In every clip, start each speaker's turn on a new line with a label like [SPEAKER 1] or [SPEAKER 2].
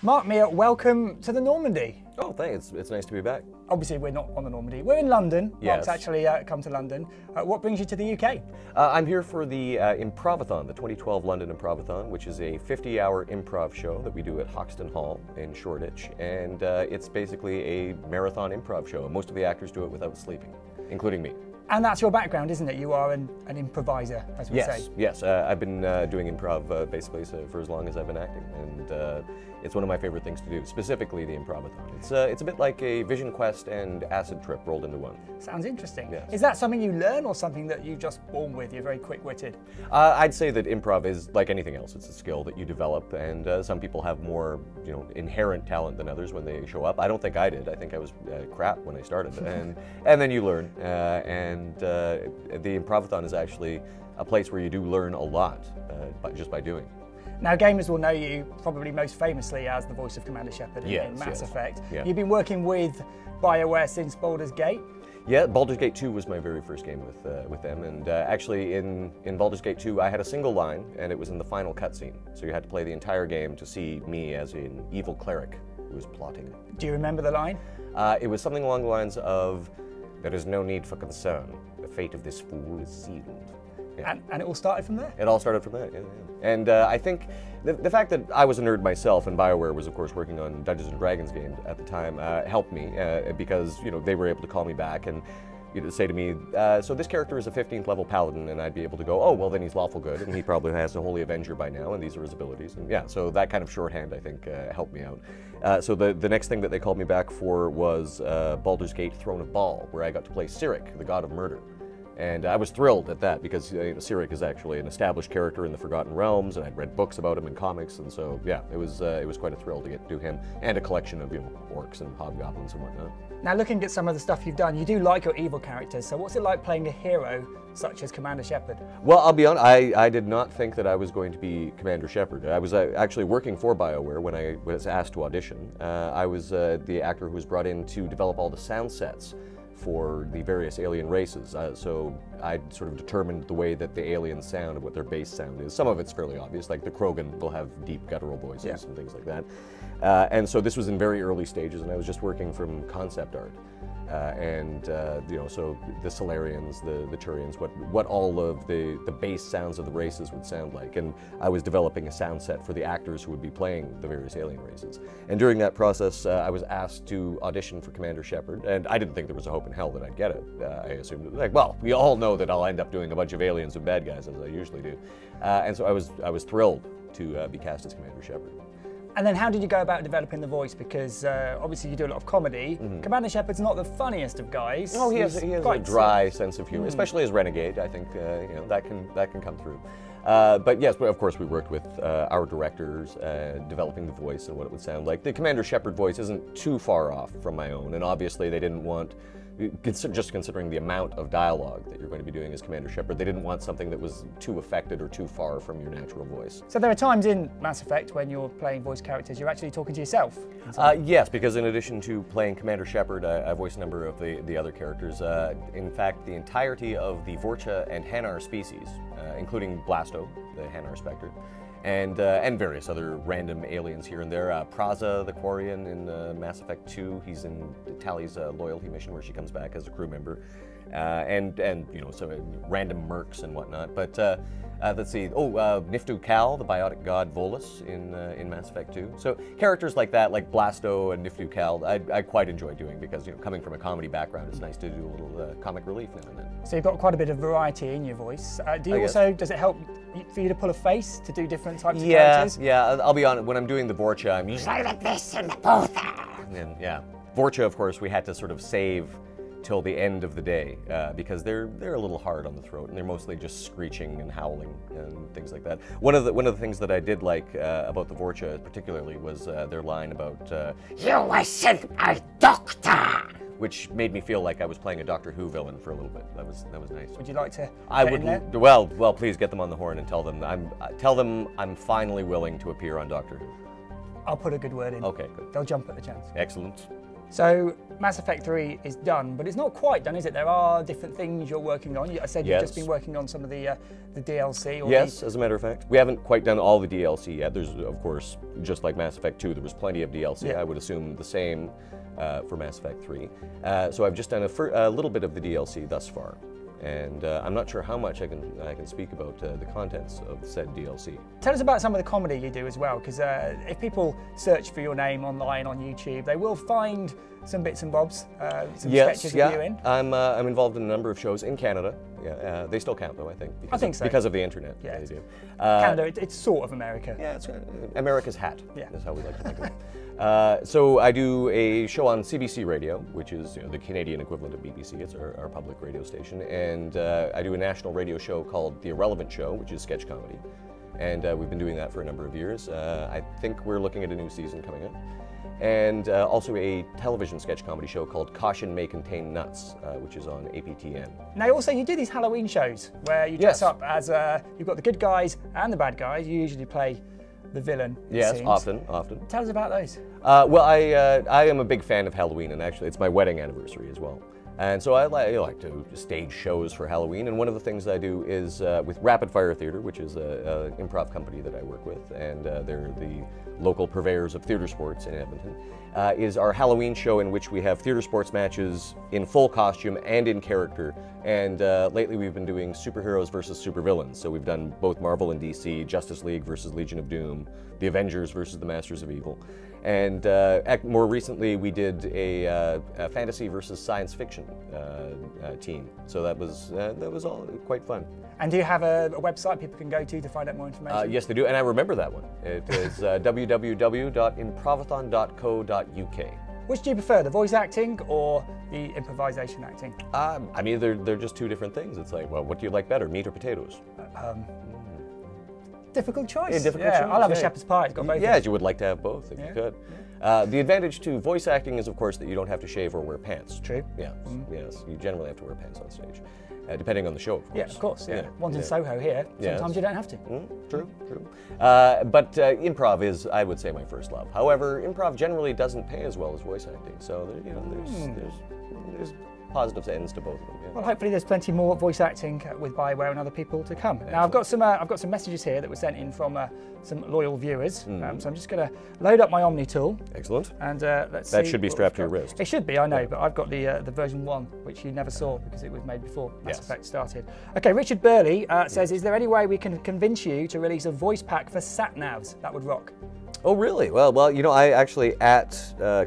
[SPEAKER 1] Mark, Meer, welcome to the Normandy.
[SPEAKER 2] Oh, thanks. It's nice to be back.
[SPEAKER 1] Obviously, we're not on the Normandy. We're in London.
[SPEAKER 2] Yes.
[SPEAKER 1] Mark's actually come to London. What brings you to the UK?
[SPEAKER 2] I'm here for the Improvathon, the 2012 London Improvathon, which is a 50-hour improv show that we do at Hoxton Hall in Shoreditch. And it's basically a marathon improv show. Most of the actors do it without sleeping, including me.
[SPEAKER 1] And that's your background, isn't it? You are an improviser, as we say.
[SPEAKER 2] Yes. I've been doing improv basically for as long as I've been acting, and it's one of my favorite things to do, specifically the Improvathon. It's a bit like a Vision Quest and Acid Trip rolled into one.
[SPEAKER 1] Sounds interesting.
[SPEAKER 2] Yes.
[SPEAKER 1] Is that something you learn or something that you're just born with? You're very quick-witted?
[SPEAKER 2] I'd say that improv is like anything else. It's a skill that you develop, and some people have more, inherent talent than others when they show up. I don't think I did. I think I was crap when I started, and then you learn. The Improvathon is actually a place where you do learn a lot just by doing.
[SPEAKER 1] Now, gamers will know you probably most famously as the voice of Commander Shepard in Mass Effect.
[SPEAKER 2] Yeah.
[SPEAKER 1] You've been working with BioWare since Baldur's Gate.
[SPEAKER 2] Yeah, Baldur's Gate 2 was my very first game with them, and actually in Baldur's Gate 2 I had a single line, and it was in the final cutscene. So you had to play the entire game to see me as an evil cleric who was plotting.
[SPEAKER 1] Do you remember the line?
[SPEAKER 2] It was something along the lines of, "There is no need for concern. The fate of this fool is sealed." Yeah.
[SPEAKER 1] And it all started from there?
[SPEAKER 2] It all started from that, yeah. And I think the fact that I was a nerd myself, and BioWare was, of course, working on Dungeons & Dragons games at the time, helped me because, they were able to call me back and say to me, so this character is a 15th level paladin, and I'd be able to go, oh, well, then he's lawful good, and he probably has a Holy Avenger by now, and these are his abilities. And yeah, so that kind of shorthand, I think, helped me out. So the next thing that they called me back for was Baldur's Gate Throne of Baal, where I got to play Cyric, the god of murder. And I was thrilled at that because Cyric is actually an established character in the Forgotten Realms, and I'd read books about him in comics, and so yeah, it was quite a thrill to get to do him, and a collection of orcs and hobgoblins and whatnot.
[SPEAKER 1] Now, looking at some of the stuff you've done, you do like your evil characters. So what's it like playing a hero such as Commander Shepard?
[SPEAKER 2] Well, I'll be honest, I did not think that I was going to be Commander Shepard. I was actually working for BioWare when I was asked to audition. I was the actor who was brought in to develop all the sound sets for the various alien races. So I sort of determined the way that the aliens sound and what their base sound is. Some of it's fairly obvious, like the Krogan will have deep guttural voices and things like that. And so this was in very early stages, and I was just working from concept art. So the Solarians, the Turians, what all of the base sounds of the races would sound like. And I was developing a sound set for the actors who would be playing the various alien races. And during that process, I was asked to audition for Commander Shepard, and I didn't think there was a hope in hell that I'd get it. I assumed, well, we all know that I'll end up doing a bunch of aliens and bad guys, as I usually do. And so I was thrilled to be cast as Commander Shepard.
[SPEAKER 1] And then how did you go about developing the voice? Because obviously you do a lot of comedy. Commander Shepard's not the funniest of guys.
[SPEAKER 2] No, he has a dry sense of humor, especially as Renegade. I think that can come through. But yes, of course, we worked with our directors, developing the voice and what it would sound like. The Commander Shepard voice isn't too far off from my own, and obviously they didn't want, just considering the amount of dialogue that you're going to be doing as Commander Shepard, they didn't want something that was too affected or too far from your natural voice.
[SPEAKER 1] So there are times in Mass Effect when you're playing voice characters, you're actually talking to yourself?
[SPEAKER 2] Yes, because in addition to playing Commander Shepard, I voice a number of the other characters. In fact, the entirety of the Vorcha and Hanar species, including Blasto, the Hanar Spectre, and various other random aliens here and there. Praza, the Quarian in Mass Effect 2, he's in Tali's loyalty mission where she comes back as a crew member, and so random mercs and whatnot. But let's see. Niftu Cal, the biotic god Volus in Mass Effect 2. So characters like that, like Blasto and Niftu Cal, I quite enjoy doing because coming from a comedy background, it's nice to do a little comic relief now and then.
[SPEAKER 1] So you've got quite a bit of variety in your voice. Does it help for you to pull a face to do different types of characters?
[SPEAKER 2] Yeah. I'll be honest. When I'm doing the Vorcha, I'm usually like this and the Botha. And yeah, Vorcha, of course, we had to sort of save till the end of the day because they're a little hard on the throat, and they're mostly just screeching and howling and things like that. One of the things that I did like about the Vorcha particularly was their line about "You wasn't my doctor," which made me feel like I was playing a Doctor Who villain for a little bit. That was nice.
[SPEAKER 1] Would you like to?
[SPEAKER 2] I would. Well, please get them on the horn and tell them I'm finally willing to appear on Doctor Who.
[SPEAKER 1] I'll put a good word in.
[SPEAKER 2] Okay, good.
[SPEAKER 1] They'll jump at the chance.
[SPEAKER 2] Excellent.
[SPEAKER 1] So Mass Effect 3 is done, but it's not quite done, is it? There are different things you're working on. I said you've just been working on some of the DLC. Or
[SPEAKER 2] yes, as a matter of fact. We haven't quite done all the DLC yet. There's, of course, just like Mass Effect 2, there was plenty of DLC.
[SPEAKER 1] Yeah.
[SPEAKER 2] I would assume the same for Mass Effect 3. So I've just done a little bit of the DLC thus far. And I'm not sure how much I can speak about the contents of said DLC.
[SPEAKER 1] Tell us about some of the comedy you do as well, because if people search for your name online on YouTube, they will find some bits and bobs, some sketches of you in.
[SPEAKER 2] I'm involved in a number of shows in Canada. Yeah, they still count though, I think.
[SPEAKER 1] I think so.
[SPEAKER 2] Because of the internet.
[SPEAKER 1] Yeah,
[SPEAKER 2] they do.
[SPEAKER 1] Canada, it's sort of America.
[SPEAKER 2] Yeah, it's America's hat.
[SPEAKER 1] Yeah.
[SPEAKER 2] Is how we like to think of it. So I do a show on CBC Radio, which is the Canadian equivalent of BBC. It's our public radio station, and I do a national radio show called The Irrelevant Show, which is sketch comedy, and we've been doing that for a number of years. I think we're looking at a new season coming up. And also a television sketch comedy show called Caution May Contain Nuts, which is on APTN.
[SPEAKER 1] Now also you do these Halloween shows where you dress up as, you've got the good guys and the bad guys. You usually play the villain,
[SPEAKER 2] Yes,
[SPEAKER 1] seems.
[SPEAKER 2] often.
[SPEAKER 1] Tell us about those.
[SPEAKER 2] Well, I am a big fan of Halloween, and actually it's my wedding anniversary as well. And so I like to stage shows for Halloween, and one of the things I do is with Rapid Fire Theatre, which is an improv company that I work with, and they're the local purveyors of theatre sports in Edmonton, is our Halloween show in which we have theatre sports matches in full costume and in character. And lately we've been doing superheroes versus supervillains. So we've done both Marvel and DC, Justice League versus Legion of Doom, the Avengers versus the Masters of Evil. And more recently we did a fantasy versus science fiction team. So that was all quite fun.
[SPEAKER 1] And do you have a website people can go to find out more information?
[SPEAKER 2] Yes, they do, and I remember that one. It is www.improvathon.co.uk.
[SPEAKER 1] Which do you prefer, the voice acting or the improvisation acting?
[SPEAKER 2] I mean, they're just two different things. It's like, well, what do you like better, meat or potatoes?
[SPEAKER 1] Difficult choice.
[SPEAKER 2] Yeah, difficult choice.
[SPEAKER 1] I'll have a shepherd's pie. It's got both.
[SPEAKER 2] Yeah, you would like to have both if you could. The advantage to voice acting is, of course, that you don't have to shave or wear pants.
[SPEAKER 1] True.
[SPEAKER 2] Yes, yes. You generally have to wear pants on stage, depending on the show, of course.
[SPEAKER 1] Yeah, of course. Yeah. One's in Soho here. Sometimes you don't have to.
[SPEAKER 2] True. But improv is, I would say, my first love. However, improv generally doesn't pay as well as voice acting, so there's positives ends to both of them. Yeah.
[SPEAKER 1] Well, hopefully there's plenty more voice acting with BioWare and other people to come. Excellent. Now I've got some messages here that were sent in from some loyal viewers. So I'm just going to load up my Omni tool.
[SPEAKER 2] Excellent.
[SPEAKER 1] And let's see.
[SPEAKER 2] That should be strapped to your wrist.
[SPEAKER 1] It should be, I know, but I've got the version 1, which you never saw because it was made before Mass Effect started. Okay, Richard Burley says, is there any way we can convince you to release a voice pack for sat-navs? That would rock.
[SPEAKER 2] Oh, really? Well, I actually, at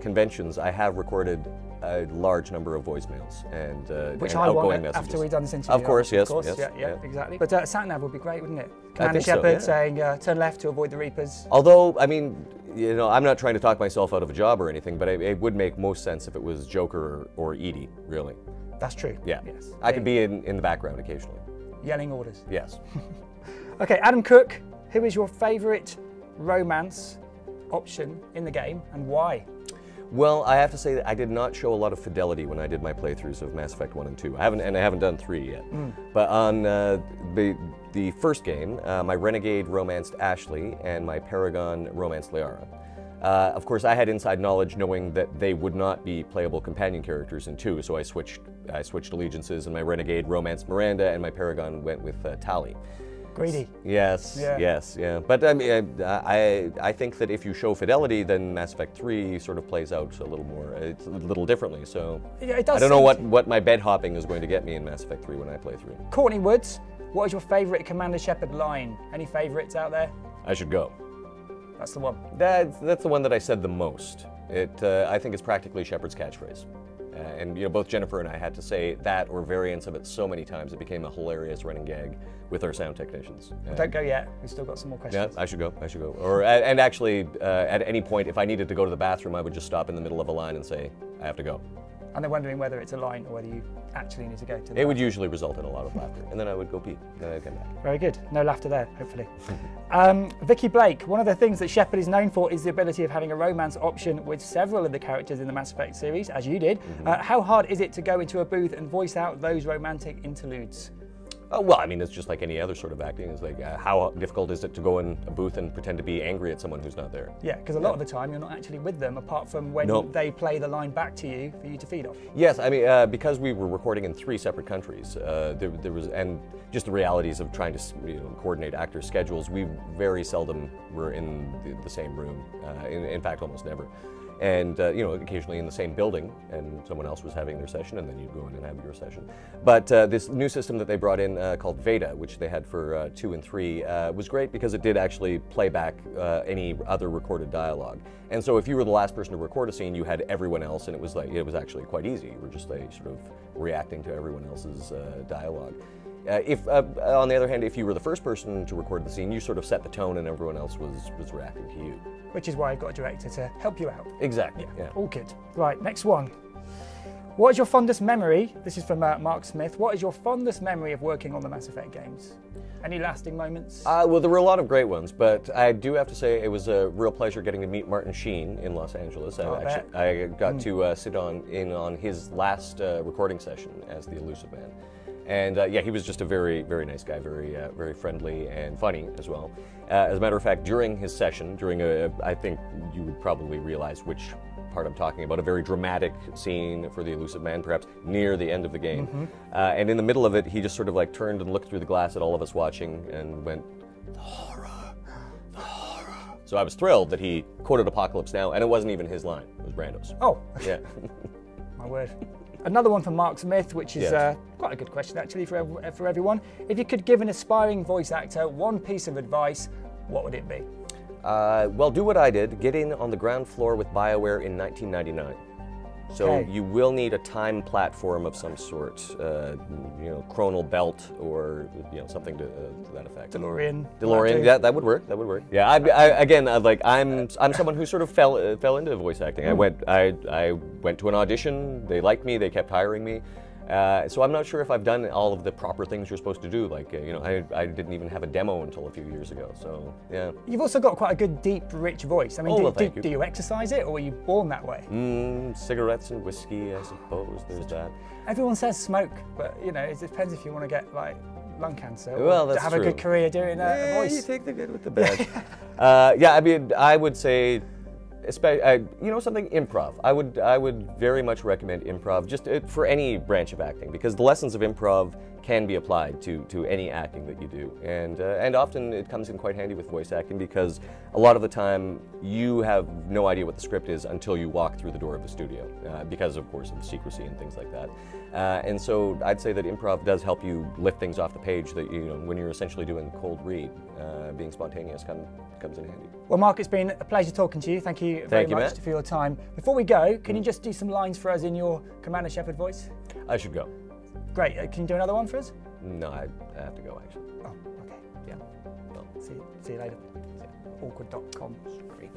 [SPEAKER 2] conventions, I have recorded a large number of voicemails and outgoing messages.
[SPEAKER 1] After we've done this interview.
[SPEAKER 2] Of course, yes.
[SPEAKER 1] Yeah, exactly. But sat-nav would be great, wouldn't it? Commander Shepard saying, turn left to avoid the Reapers.
[SPEAKER 2] Although, I mean, I'm not trying to talk myself out of a job or anything, but it would make most sense if it was Joker or Edie, really.
[SPEAKER 1] That's true.
[SPEAKER 2] Yeah.
[SPEAKER 1] Yes.
[SPEAKER 2] I could be in the background occasionally.
[SPEAKER 1] Yelling orders.
[SPEAKER 2] Yes.
[SPEAKER 1] Okay, Adam Cook, who is your favourite romance option in the game and why?
[SPEAKER 2] Well, I have to say that I did not show a lot of fidelity when I did my playthroughs of Mass Effect 1 and 2. I haven't done 3 yet. But on the first game, my Renegade romanced Ashley and my Paragon romanced Liara. Of course, I had inside knowledge knowing that they would not be playable companion characters in 2, so I switched allegiances, and my Renegade romanced Miranda, and my Paragon went with Tali.
[SPEAKER 1] Greedy.
[SPEAKER 2] Yes. But I mean, I think that if you show fidelity, then Mass Effect 3 sort of plays out a little differently. So
[SPEAKER 1] it does.
[SPEAKER 2] I don't know what my bed hopping is going to get me in Mass Effect 3 when I play through.
[SPEAKER 1] Courtney Woods, what is your favourite Commander Shepard line? Any favourites out there?
[SPEAKER 2] I should go.
[SPEAKER 1] That's the one.
[SPEAKER 2] That's the one that I said the most. I think it's practically Shepard's catchphrase. And both Jennifer and I had to say that or variants of it so many times it became a hilarious running gag with our sound technicians.
[SPEAKER 1] Don't go yet. We've still got some more questions.
[SPEAKER 2] Yeah, I should go. Or and actually, at any point, if I needed to go to the bathroom, I would just stop in the middle of a line and say, "I have to go."
[SPEAKER 1] And they're wondering whether it's a line or whether you actually need to go to the
[SPEAKER 2] It
[SPEAKER 1] bathroom.
[SPEAKER 2] would usually result in a lot of laughter, and then I would go pee. Then I'd come back.
[SPEAKER 1] Very good. No laughter there, hopefully. Vicky Blake, one of the things that Shepard is known for is the ability of having a romance option with several of the characters in the Mass Effect series, as you did. How hard is it to go into a booth and voice out those romantic interludes?
[SPEAKER 2] Well, I mean, it's just like any other sort of acting. It's like, how difficult is it to go in a booth and pretend to be angry at someone who's not there?
[SPEAKER 1] Yeah, because a lot of the time you're not actually with them, apart from when they play the line back to you for you to feed off.
[SPEAKER 2] Yes, I mean, because we were recording in 3 separate countries, there was, and just the realities of trying to coordinate actors' schedules, we very seldom were in the same room. In fact, almost never. And occasionally in the same building, and someone else was having their session, and then you'd go in and have your session. But this new system that they brought in called Veda, which they had for 2 and 3, was great because it did actually play back any other recorded dialogue. And so if you were the last person to record a scene, you had everyone else, and it was actually quite easy. You were just like sort of reacting to everyone else's dialogue. On the other hand, if you were the first person to record the scene, you sort of set the tone, and everyone else was reacting to you.
[SPEAKER 1] Which is why I've got a director to help you out.
[SPEAKER 2] Exactly. Yeah.
[SPEAKER 1] All good. Right, next one. What is your fondest memory? This is from Mark Smith. What is your fondest memory of working on the Mass Effect games? Any lasting moments?
[SPEAKER 2] Well, there were a lot of great ones, but I do have to say it was a real pleasure getting to meet Martin Sheen in Los Angeles. I got to sit in on his last recording session as the Elusive Man. And yeah, he was just a very, very nice guy, very friendly and funny as well. As a matter of fact, during his session, I think you would probably realize which part I'm talking about, a very dramatic scene for the Elusive Man, perhaps near the end of the game. Mm-hmm. And in the middle of it, he just sort of like turned and looked through the glass at all of us watching and went, "The horror, the horror." So I was thrilled that he quoted Apocalypse Now, and it wasn't even his line, it was Brando's.
[SPEAKER 1] Oh.
[SPEAKER 2] Yeah.
[SPEAKER 1] My word. Another one from Mark Smith, which is quite a good question actually for everyone. If you could give an aspiring voice actor one piece of advice, what would it be?
[SPEAKER 2] Well, do what I did. Get in on the ground floor with BioWare in 1999. So you will need a time platform of some sort, chronal belt or something to that effect.
[SPEAKER 1] DeLorean.
[SPEAKER 2] Yeah, that would work. That would work. Yeah, I'm someone who sort of fell into voice acting. I went to an audition. They liked me. They kept hiring me. So I'm not sure if I've done all of the proper things you're supposed to do. Like, I didn't even have a demo until a few years ago. So yeah.
[SPEAKER 1] You've also got quite a good, deep, rich voice. I mean, do you exercise it, or were you born that way?
[SPEAKER 2] Cigarettes and whiskey, I suppose. There's that.
[SPEAKER 1] Everyone says smoke, but it depends if you want to get like lung cancer
[SPEAKER 2] or
[SPEAKER 1] to have a good career doing a voice.
[SPEAKER 2] You take the good with the bad. Yeah, I mean, I would say, something improv. I would very much recommend improv, just for any branch of acting, because the lessons of improv can be applied to any acting that you do, and often it comes in quite handy with voice acting, because a lot of the time you have no idea what the script is until you walk through the door of the studio, because of course of secrecy and things like that. And so I'd say that improv does help you lift things off the page that when you're essentially doing cold read, being spontaneous comes in handy.
[SPEAKER 1] Well, Mark, it's been a pleasure talking to you. Thank you very much for your time. Before we go, can you just do some lines for us in your Commander Shepard voice?
[SPEAKER 2] I should go.
[SPEAKER 1] Great. Can you do another one for us?
[SPEAKER 2] No, I have to go actually.
[SPEAKER 1] Oh, okay.
[SPEAKER 2] Yeah. Well,
[SPEAKER 1] see you later. Awkward.com.
[SPEAKER 2] Great.